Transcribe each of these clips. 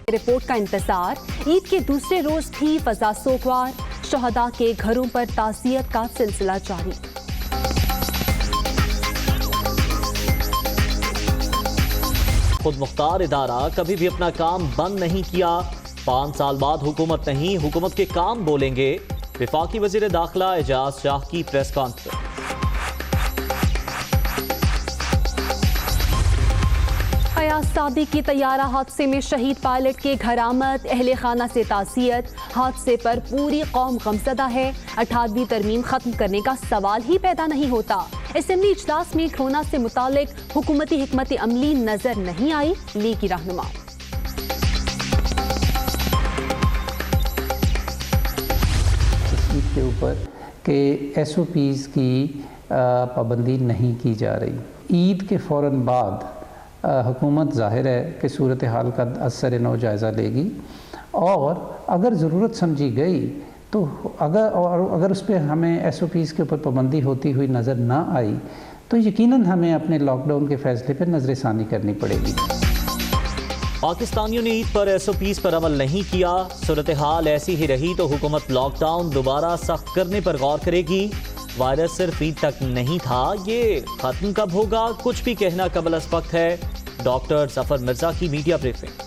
Report کا انتظار، عید کے دوسرے روز بھی فضا سوگوار، شہداء کے گھروں پر تعزیت کا سلسلہ جاری۔ خود مختار ادارہ کبھی بھی اپنا کام بند نہیں کیا، 5 سال بعد حکومت نہیں، حکومت کے کام بولیں گے، وفاقی وزیر داخلہ اعجاز شاہ کی پریس کانفرنس۔ ایاز صادق کی طیارہ حادثے میں شہید پائلٹ کے گھر آمد، اہل خانہ سے تعزیت، حادثے پر پوری قوم غمزدہ ہے، 18ویں ترمیم ختم کرنے کا سوال ہی پیدا نہیں ہوتا۔ اسمبلی اجلاس میں کرونا سے متعلق حکومتی حکمت عملی نظر نہیں آئی، لیگ کی رہنما۔ کے اوپر کہ ایس او پیز کی پابندی نہیں کی جا رہی۔ عید کے فوراً بعد حکومت ظاہر ہے کہ صورتحال کا اثر نو جائزہ لے گی، اور اگر ضرورت سمجھی گئی تو اگر اس پہ ہمیں ایس او پیز کے اوپر پابندی ہوتی ہوئی نظر نہ آئی تو یقیناً ہمیں اپنے لاک ڈاؤن کے فیصلے پر نظر ثانی کرنی پڑے گی۔ پاکستانیوں نے عید پر ایس او پیز پر عمل نہیں کیا، صورتحال ایسی ہی رہی تو حکومت لاک ڈاؤن دوبارہ سخت کرنے پر غور کرے گی۔ وائرس صرف عید تک نہیں تھا، یہ ختم کب ہوگا کچھ بھی کہنا قبل از وقت ہے۔ ڈاکٹر ظفر مرزا کی میڈیا بریفنگ۔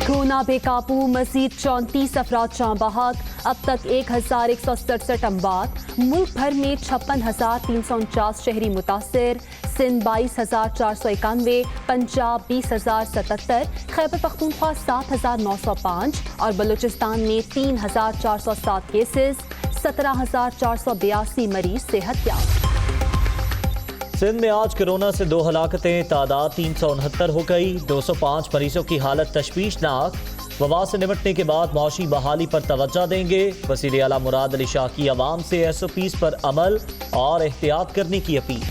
کورونا بے قابو، مزید 34 افراد جاں بحق، اب تک 1167 اموات، ملک بھر میں 56,349 شہری متاثر، سندھ 22,491، پنجاب 20,077، خیبر پختونخوا 7,905 اور بلوچستان میں 3,407 کیسز، 17,482 مریض صحت یاب۔ سندھ میں آج کرونا سے 2 ہلاکتیں، تعداد 369 ہو گئی، 205 مریضوں کی حالت تشویشناک۔ وبا سے نمٹنے کے بعد معاشی بحالی پر توجہ دیں گے، وزیر اعلیٰ مراد علی شاہ کی عوام سے ایس او پیز پر عمل اور احتیاط کرنے کی appeal.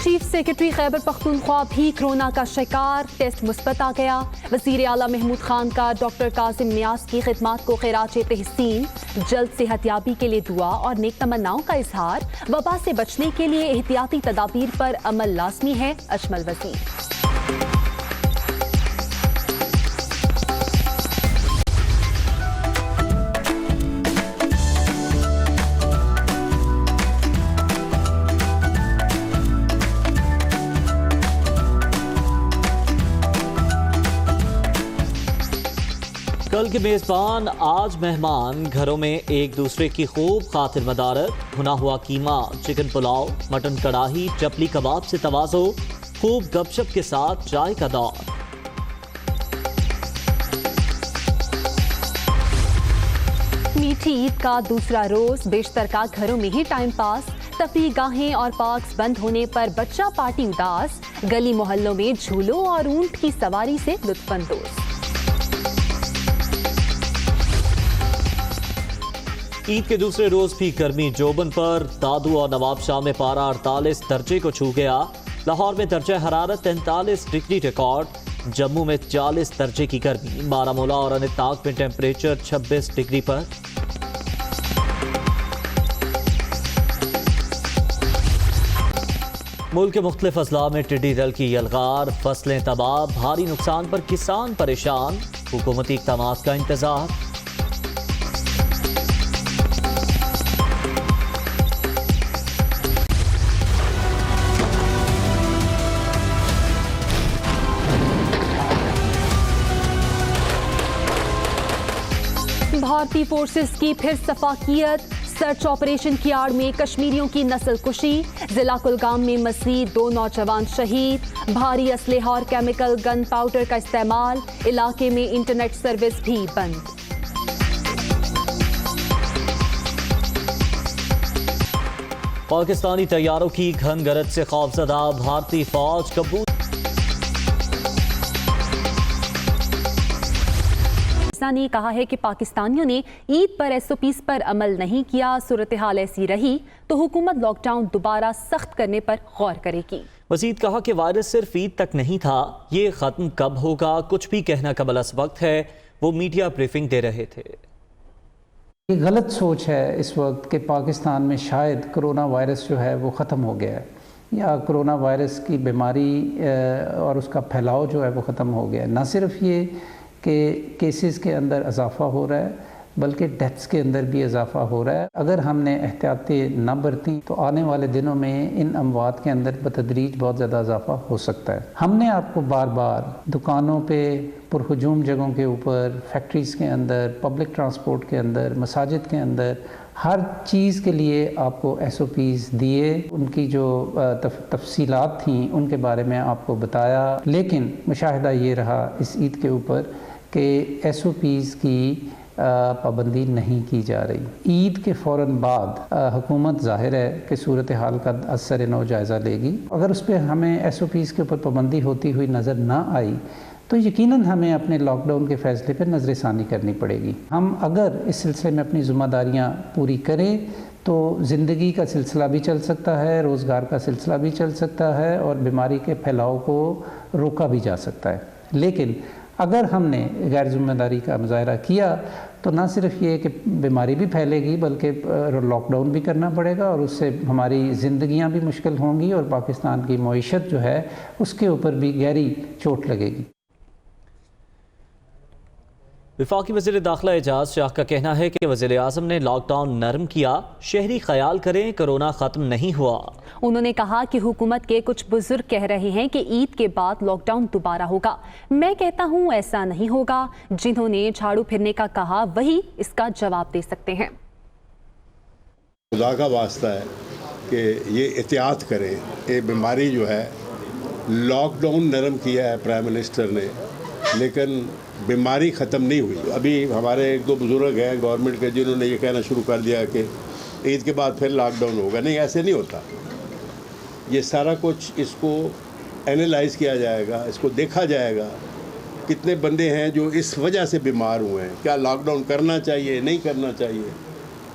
Chief secretary Khyber Pakhtunkhwa بھی کورونا کا شکار، ٹیسٹ مثبت آ گیا۔ وزیر اعلیٰ محمود خان کا ڈاکٹر کاظم نیاز کی خدمات کو خراج تحسین، جلد صحت یابی کے لیے دعا اور نیک تمناؤں کا اظہار۔ وبا سے بچنے کے لیے احتیاطی تدابیر پر عمل لازمی ہے، اجمل وزیر۔ کل کے میزبان آج مہمان، گھروں میں ایک دوسرے کی خوب خاطر مدارت، بھنا ہوا قیمہ، چکن پلاؤ، مٹن کڑاہی، چپلی کباب سے توازو، خوب گپ شپ کے ساتھ چائے کا دور۔ میٹھی عید کا دوسرا روز، بیشتر کا گھروں میں ہی ٹائم پاس، تفریح گاہیں اور پارکس بند ہونے پر بچہ پارٹی اداس، گلی محلوں میں جھولوں اور اونٹ کی سواری سے لطف اندوز۔ عید کے دوسرے روز بھی گرمی جوبن پر، دادو اور نواب شاہ میں پارہ 48 درجے کو چھو گیا، لاہور میں درجہ حرارت 43 ڈگری ریکارڈ، جموں میں 40 درجے کی گرمی، بارہمولہ اور اننت ناگ میں ٹیمپریچر 26 ڈگری پر۔ ملک کے مختلف اضلاع میں ٹڈی دل کی یلغار، فصلیں تباہ، بھاری نقصان پر کسان پریشان، حکومتی اقدامات کا انتظار۔ بھارتی فورسز کی پھر صفاقیت، سرچ آپریشن کی آڑ میں کشمیریوں کی نسل کشی، ضلع کلگام میں مزید 2 نوجوان شہید، بھاری اسلحہ اور کیمیکل گن پاؤڈر کا استعمال، علاقے میں انٹرنیٹ سروس بھی بند۔ پاکستانی طیاروں کی گھن گرج سے خوفزدہ بھارتی فوج، کبوتر نے کہا ہے کہ پاکستانیوں نے عید پر ایس او پیز پر عمل نہیں کیا، صورتحال ایسی رہی تو حکومت لاک ڈاؤن دوبارہ سخت کرنے پر غور کرے گی۔ مزید کہا کہ وائرس صرف عید تک نہیں تھا، یہ ختم کب ہوگا کچھ بھی کہنا قبل از وقت ہے، वो मीडिया ब्रीफिंग दे रहे थे। ये गलत सोच है इस वक्त कि पाकिस्तान में शायद कोरोना वायरस जो है वो ख़त्म हो गया है, या कोरोना वायरस की बीमारी और उसका फैलाव जो है वो ख़त्म हो गया है। ना सिर्फ ये कि केसेस के अंदर इजाफ़ा हो रहा है, बल्कि डेथ्स के अंदर भी इजाफ़ा हो रहा है। अगर हमने एहतियातें न बरती तो आने वाले दिनों में इन अमवात के अंदर बतदरीज बहुत ज़्यादा इजाफ़ा हो सकता है। हमने आपको बार बार दुकानों पे, पुरहुजूम जगहों के ऊपर, फैक्ट्रीज़ के अंदर, पब्लिक ट्रांसपोर्ट के अंदर, मसाजिद के अंदर, हर चीज़ के लिए आपको SOPs दिए, उनकी जो तफसीलात थी उनके बारे में आपको बताया। लेकिन मुशाहिदा ये रहा इस ईद के ऊपर कि SOPs की पाबंदी नहीं की जा रही। ईद के फ़ौरन बाद हुकूमत ज़ाहिर है कि सूरत हाल का असर नौ जायज़ा लेगी। अगर उस पर हमें SOPs के ऊपर पाबंदी होती हुई नज़र ना आई तो यकीनन हमें अपने लॉकडाउन के फ़ैसले पर नज़रसानी करनी पड़ेगी। हम अगर इस सिलसिले में अपनी ज़िम्मेदारियाँ पूरी करें तो ज़िंदगी का सिलसिला भी चल सकता है, रोज़गार का सिलसिला भी चल सकता है और बीमारी के फैलाव को रोका भी जा सकता है। लेकिन अगर हमने गैर ज़िम्मेदारी का मुज़ाहरा किया तो ना सिर्फ ये कि बीमारी भी फैलेगी बल्कि लॉकडाउन भी करना पड़ेगा और उससे हमारी ज़िंदगियां भी मुश्किल होंगी और पाकिस्तान की मईशत जो है उसके ऊपर भी गहरी चोट लगेगी। वफाकी वज़ीर दाखिला एजाज शाह का कहना है कि वज़ीर आज़म ने लॉकडाउन नरम किया, शहरी ख्याल करें कोरोना ख़त्म नहीं हुआ। उन्होंने कहा कि हुकूमत के कुछ बुजुर्ग कह रहे हैं कि ईद के बाद लॉकडाउन दोबारा होगा। मैं कहता हूं ऐसा नहीं होगा। जिन्होंने झाड़ू फिरने का कहा वही इसका जवाब दे सकते हैं। खुदा का वास्ता है कि ये एहतियात करें। ये बीमारी जो है, लॉकडाउन नरम किया है प्राइम मिनिस्टर ने, लेकिन बीमारी ख़त्म नहीं हुई। अभी हमारे एक दो बुज़ुर्ग हैं गवर्नमेंट के जिन्होंने ये कहना शुरू कर दिया कि ईद के बाद फिर लॉकडाउन होगा। नहीं, ऐसे नहीं होता। ये सारा कुछ इसको एनालाइज़ किया जाएगा, इसको देखा जाएगा कितने बंदे हैं जो इस वजह से बीमार हुए हैं, क्या लॉकडाउन करना चाहिए नहीं करना चाहिए।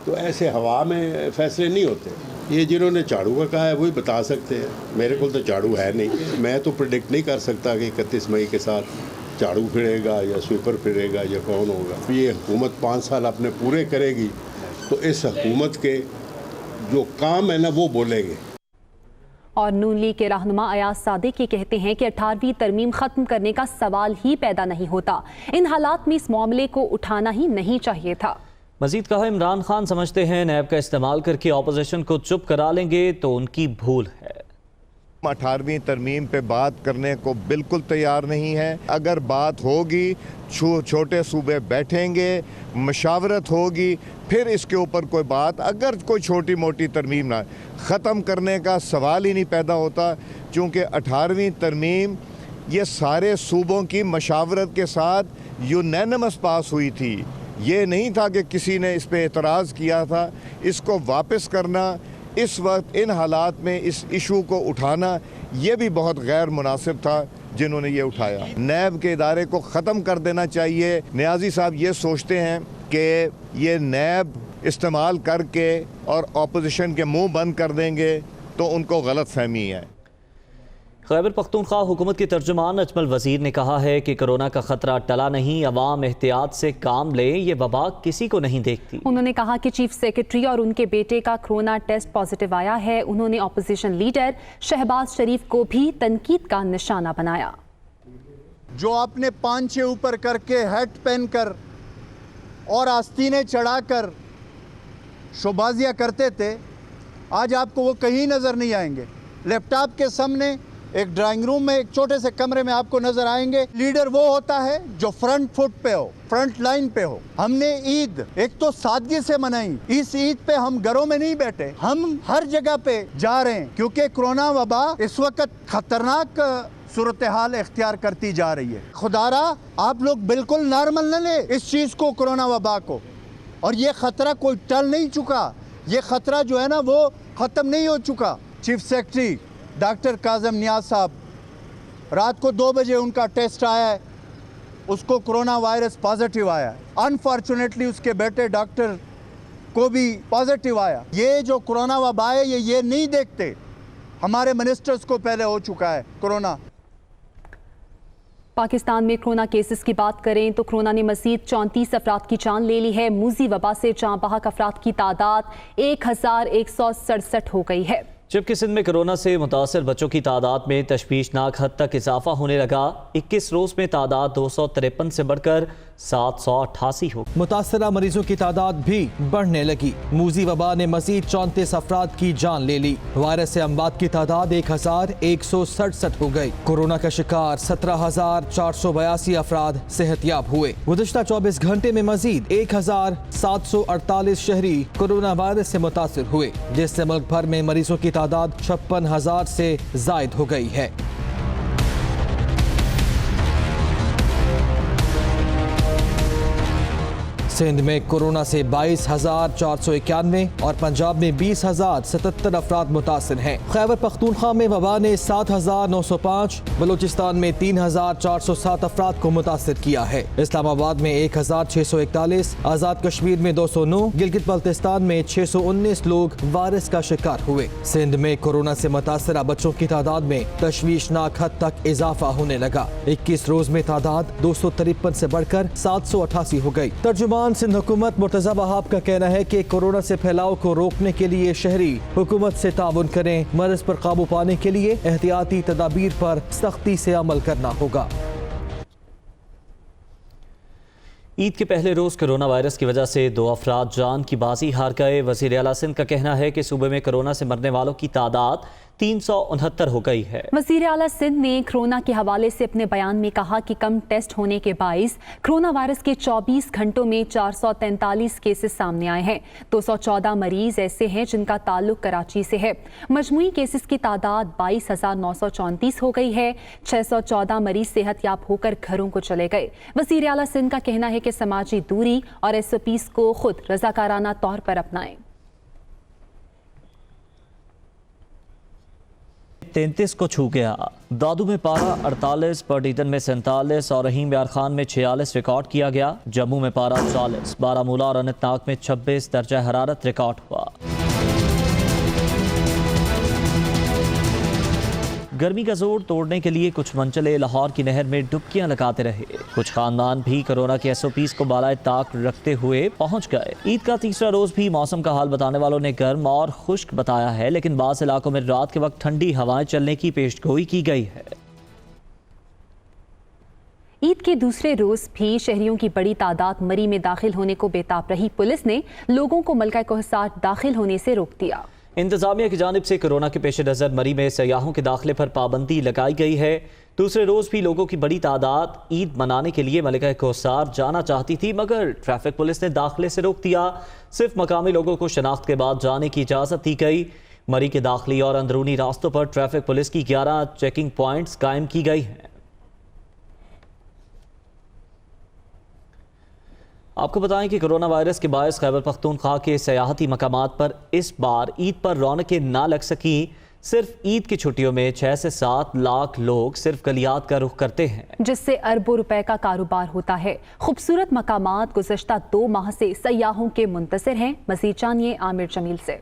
तो ऐसे हवा में फ़ैसले नहीं होते। ये जिन्होंने झाड़ू का कहा है वही बता सकते हैं, मेरे को तो झाड़ू है नहीं। मैं तो प्रेडिक्ट नहीं कर सकता कि 31 मई के साथ झाड़ू फिरेगा या स्वीपर फिरेगा या कौन होगा। ये हुकूमत 5 साल अपने पूरे करेगी तो इस हुकूमत के जो काम है ना वो बोलेंगे। और नून लीग के रहनुमा अयाज सादिकी कहते हैं कि 18वीं तरमीम ख़त्म करने का सवाल ही पैदा नहीं होता। इन हालात में इस मामले को उठाना ही नहीं चाहिए था। मजीद कहा, इमरान खान समझते हैं नैब का इस्तेमाल करके अपोजिशन को चुप करा लेंगे तो उनकी भूल है। 18वीं तरमीम पे बात करने को बिल्कुल तैयार नहीं है। अगर बात होगी, छोटे सूबे बैठेंगे, मशावरत होगी, फिर इसके ऊपर कोई बात, अगर कोई छोटी मोटी तरमीम ना, ख़त्म करने का सवाल ही नहीं पैदा होता। चूँकि 18वीं तरमीम ये सारे सूबों की मशावरत के साथ यूनैनिमस पास हुई थी। ये नहीं था कि किसी ने इस पे एतराज़ किया था। इसको वापस करना इस वक्त इन हालात में इस इशू को उठाना ये भी बहुत गैर मुनासिब था जिन्होंने ये उठाया। नैब के इदारे को ख़त्म कर देना चाहिए। नियाज़ी साहब ये सोचते हैं कि ये नैब इस्तेमाल करके और अपोजिशन के मुंह बंद कर देंगे तो उनको गलत फहमी है। खैबर पख्तूनख्वा हुकूमत के तर्जुमान अजमल वजीर ने कहा है कि कोरोना का खतरा टला नहीं, अवाम एहतियात से काम ले, ये वबा किसी को नहीं देखती। उन्होंने कहा कि चीफ सेक्रेटरी और उनके बेटे का कोरोना टेस्ट पॉजिटिव आया है। उन्होंने अपोजिशन लीडर शहबाज शरीफ को भी तनकीद का निशाना बनाया। जो आपने पांचे ऊपर करके हैट पहन कर और आस्तीनें चढ़ाकर शोबाजियाँ करते थे, आज आपको वो कहीं नज़र नहीं आएंगे। लैपटॉप के सामने एक ड्राइंग रूम में एक छोटे से कमरे में आपको नजर आएंगे। लीडर वो होता है जो फ्रंट फुट पे हो, फ्रंट लाइन पे हो। हमने ईद एक तो सादगी से मनाई। इस ईद पे हम घरों में नहीं बैठे, हम हर जगह पे जा रहे हैं क्योंकि कोरोना वबा इस वक्त खतरनाक सूरत हाल इख्तियार करती जा रही है। खुदारा आप लोग बिल्कुल नॉर्मल न ले इस चीज को, कोरोना वबा को। और ये खतरा कोई टल नहीं चुका, ये खतरा जो है ना वो खत्म नहीं हो चुका। चीफ सेक्रेटरी डॉक्टर काज़िम नियाज़ साहब, रात को 2 बजे उनका टेस्ट आया है, उसको कोरोना वायरस पॉजिटिव आया है। अनफॉर्चुनेटली उसके बेटे डॉक्टर को भी पॉजिटिव आया। ये जो कोरोना वबा है ये नहीं देखते। हमारे मिनिस्टर्स को पहले हो चुका है कोरोना। पाकिस्तान में कोरोना केसेस की बात करें तो कोरोना ने मजीद 34 अफराद की जान ले ली है। मूजी वबा से जाँ बहक अफराद की तादाद 1167 हो गई है। जबकि सिंध में कोरोना से मुतासर बच्चों की तादाद में तशवीशनाक हद तक इजाफा होने लगा। 21 रोज में तादाद 253 से बढ़कर 788 हो। मुतासरा मरीजों की तादाद भी बढ़ने लगी। मूजी वबा ने मजीद 34 अफराद की जान ले ली। वायरस से अमवात की तादाद 1167 हो गई। कोरोना का शिकार 17,482 अफराद सेहतयाब हुए। गुज़िश्ता 24 घंटे में मजीद 1,748 शहरी कोरोना वायरस से मुतासर हुए, जिससे मुल्क भर में मरीजों की तादाद 56,000 से जायद हो गई है। सिंध में कोरोना से 22,491 और पंजाब में 20,077 अफराद मुतासिर हैं। खैबर पख्तूनख्वा में वबा ने 7,905, बलूचिस्तान में 3,407 अफराद को मुतासिर किया है। इस्लामाबाद में 1,641, आज़ाद कश्मीर में 209, गिलगित बल्तिस्तान में 619 लोग वायरस का शिकार हुए। सिंध में कोरोना से मुतासिर बच्चों की तादाद में तशवीशनाक हद तक इजाफा होने लगा। 21 रोज में तादाद 253 से बढ़कर 788 हो गई। तर्जुमान सिंध हुकूमत मुर्तजा वहाब का कहना है कि कोरोना से फैलाव को रोकने के लिए शहरी हुकूमत से ताउन करें। मर्ज पर काबू पाने के लिए एहतियाती तदाबीर पर सख्ती से अमल करना होगा। ईद के पहले रोज कोरोना वायरस की वजह से 2 अफराद जान की बाजी हार गए। वज़ीर आला सिंध का कहना है कि सूबे में कोरोना से मरने वालों की तादाद 369 हो गई है। वज़ीर आला सिंध ने कोरोना के हवाले से अपने बयान में कहा कि कम टेस्ट होने के बाइस कोरोना वायरस के 24 घंटों में 443 केसेस सामने आए हैं। 214 मरीज ऐसे हैं जिनका ताल्लुक कराची से है। मजमूई केसेस की तादाद 22,934 हो गई है। 614 मरीज सेहतयाब होकर घरों को चले गए। वज़ीर आला सिंध का कहना है कि समाजी दूरी और SOPs को खुद रज़ाकाराना तौर पर अपनाएं। 33 को छू गया। दादू में पारा 48, पर्टीटन में 47 और रहीम यार खान में 46 रिकॉर्ड किया गया। जम्मू में पारा 40, बारामूला और अनंतनाग में 26 दर्जा हरारत रिकॉर्ड हुआ। गर्मी का जोर तोड़ने के लिए कुछ मंचले लाहौर की नहर में डुबकियां लगाते रहे। कुछ खानदान भी कोरोना के SOPs को बालाए ताक रखते हुए पहुंच गए। ईद का तीसरा रोज भी मौसम का हाल बताने वालों ने गर्म और खुश्क बताया है, लेकिन बाज़ इलाकों में रात के वक्त ठंडी हवाएं चलने की पेशगोई की गई है। ईद के दूसरे रोज भी शहरियों की बड़ी तादाद मरी में दाखिल होने को बेताब रही। पुलिस ने लोगों को मलका कोहसार दाखिल होने से रोक दिया। इंतजामिया की जानिब से कोरोना के पेश नज़र मरी में सयाहों के दाखिले पर पाबंदी लगाई गई है। दूसरे रोज भी लोगों की बड़ी तादाद ईद मनाने के लिए मलिका कोहसार जाना चाहती थी, मगर ट्रैफिक पुलिस ने दाखिले से रोक दिया। सिर्फ मकामी लोगों को शनाख्त के बाद जाने की इजाज़त दी गई। मरी के दाखिली और अंदरूनी रास्तों पर ट्रैफिक पुलिस की 11 चेकिंग पॉइंट्स कायम की गई हैं। आपको बताएं कि कोरोना वायरस के बायस खैबर पख्तूनख्वा के सयाहती मकामात पर इस बार ईद पर रौनकें ना लग सकी। सिर्फ ईद की छुट्टियों में 6 से 7 लाख लोग सिर्फ गलियात का रुख करते हैं, जिससे अरबों रुपए का कारोबार होता है। खूबसूरत मकामात गुज़श्ता 2 माह से सयाहों के मुंतज़िर हैं। मज़ीद जानिए आमिर जमील से।